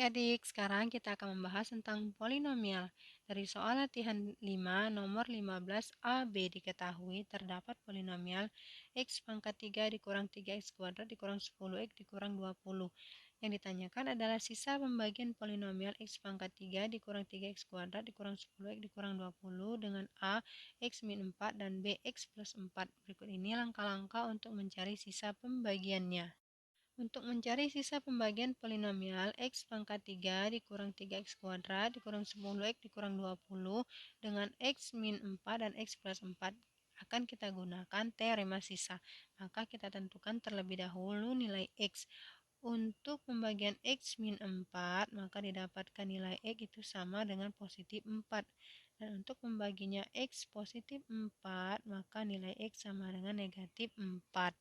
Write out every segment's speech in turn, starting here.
Adik-adik, sekarang kita akan membahas tentang polinomial. Dari soal latihan 5, nomor 15a, b diketahui terdapat polinomial x pangkat 3 dikurang 3x kuadrat dikurang 10x dikurang 20. Yang ditanyakan adalah sisa pembagian polinomial x pangkat 3 dikurang 3x kuadrat dikurang 10x dikurang 20 dengan a x min 4 dan b x plus 4. Berikut ini langkah-langkah untuk mencari sisa pembagiannya. Untuk mencari sisa pembagian polinomial x pangkat 3 dikurang 3x kuadrat dikurang 10x dikurang 20 dengan x min 4 dan x plus 4 akan kita gunakan teorema sisa. Maka kita tentukan terlebih dahulu nilai x. Untuk pembagian x min 4, maka didapatkan nilai x itu sama dengan positif 4. Dan untuk membaginya x positif 4, maka nilai x sama dengan negatif 4.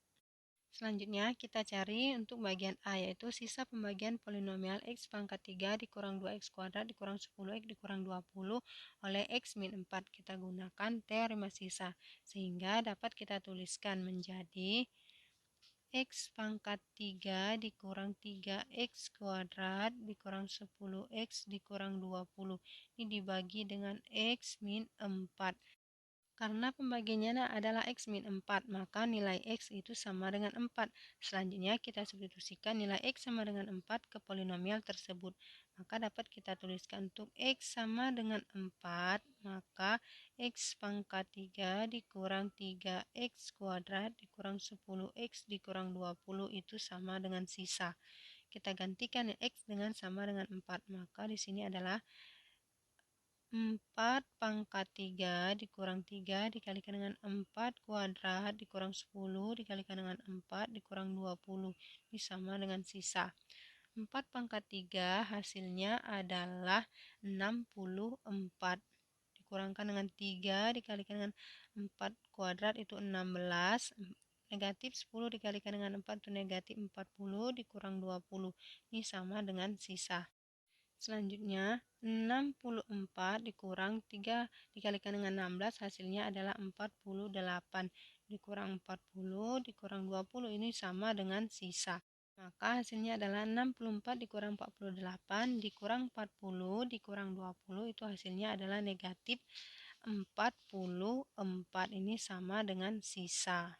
Selanjutnya kita cari untuk bagian A, yaitu sisa pembagian polinomial x pangkat 3 dikurang 2x kuadrat dikurang 10x dikurang 20 oleh x min 4. Kita gunakan teorema sisa, sehingga dapat kita tuliskan menjadi x pangkat 3 dikurang 3x kuadrat dikurang 10x dikurang 20. Ini dibagi dengan x min 4. Karena pembagiannya adalah x min 4, maka nilai x itu sama dengan 4. Selanjutnya kita substitusikan nilai x sama dengan 4 ke polinomial tersebut. Maka dapat kita tuliskan untuk x sama dengan 4, maka x pangkat 3 dikurang 3x kuadrat dikurang 10x dikurang 20 itu sama dengan sisa. Kita gantikan x dengan sama dengan 4, maka di sini adalah 4 pangkat 3 dikurang 3 dikalikan dengan 4 kuadrat dikurang 10 dikalikan dengan 4 dikurang 20. Ini sama dengan sisa. 4 pangkat 3 hasilnya adalah 64. Dikurangkan dengan 3 dikalikan dengan 4 kuadrat itu 16. Negatif 10 dikalikan dengan 4 itu negatif 40 dikurang 20. Ini sama dengan sisa. Selanjutnya, 64 dikurang 3 dikalikan dengan 16 hasilnya adalah 48. Dikurang 40 dikurang 20 ini sama dengan sisa. Maka hasilnya adalah 64 dikurang 48 dikurang 40 dikurang 20 itu hasilnya adalah negatif 44. Ini sama dengan sisa.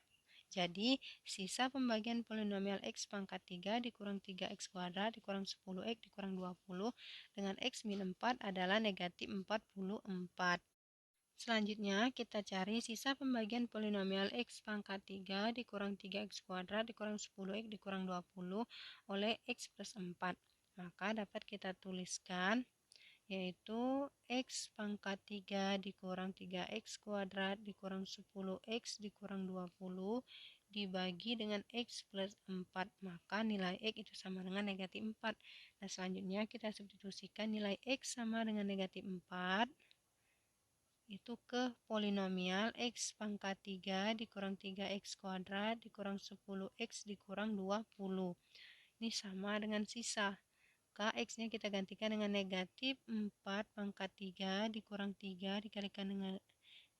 Jadi, sisa pembagian polinomial x pangkat 3 dikurang 3x kuadrat dikurang 10x dikurang 20 dengan x min 4 adalah negatif 44. Selanjutnya, kita cari sisa pembagian polinomial x pangkat 3 dikurang 3x kuadrat dikurang 10x dikurang 20 oleh x plus 4. Maka dapat kita tuliskan yaitu x pangkat 3 dikurang 3x kuadrat dikurang 10x dikurang 20 dibagi dengan x plus 4. Maka nilai x itu sama dengan negatif 4. Nah, selanjutnya kita substitusikan nilai x sama dengan negatif 4 itu ke polinomial x pangkat 3 dikurang 3x kuadrat dikurang 10x dikurang 20. Ini sama dengan sisa. X-nya kita gantikan dengan negatif 4 pangkat 3 dikurang 3 dikalikan dengan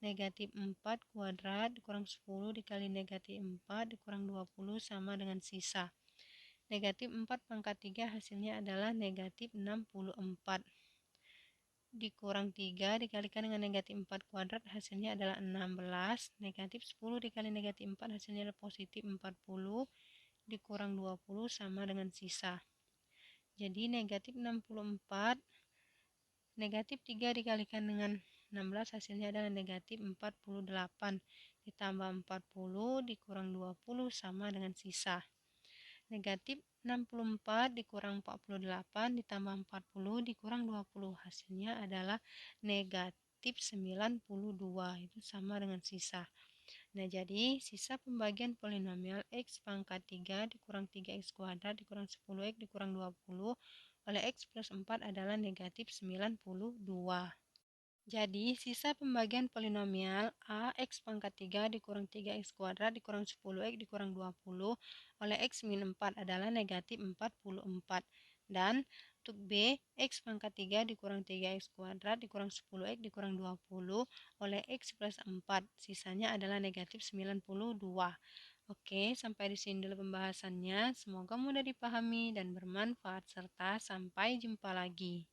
negatif 4 kuadrat dikurang 10 dikali negatif 4 dikurang 20 sama dengan sisa. Negatif 4 pangkat 3 hasilnya adalah negatif 64. Dikurang 3 dikalikan dengan negatif 4 kuadrat hasilnya adalah 16. Negatif 10 dikali negatif 4 hasilnya adalah positif 40. Dikurang 20 sama dengan sisa. Jadi negatif 64, negatif 3 dikalikan dengan 16 hasilnya adalah negatif 48. Ditambah 40 dikurang 20 sama dengan sisa. Negatif 64 dikurang 48 ditambah 40 dikurang 20 hasilnya adalah negatif 92. Itu sama dengan sisa. Nah, jadi sisa pembagian polinomial x pangkat 3 dikurang 3x kuadrat dikurang 10x dikurang 20 oleh x plus 4 adalah negatif 92. Jadi, sisa pembagian polinomial a x pangkat 3 dikurang 3x kuadrat dikurang 10x dikurang 20 oleh x min 4 adalah negatif 44. Dan untuk b, x pangkat 3 dikurang 3x kuadrat dikurang 10x dikurang 20 oleh x plus 4. Sisanya adalah negatif 92. Oke, sampai di sini dulu pembahasannya. Semoga mudah dipahami dan bermanfaat serta sampai jumpa lagi.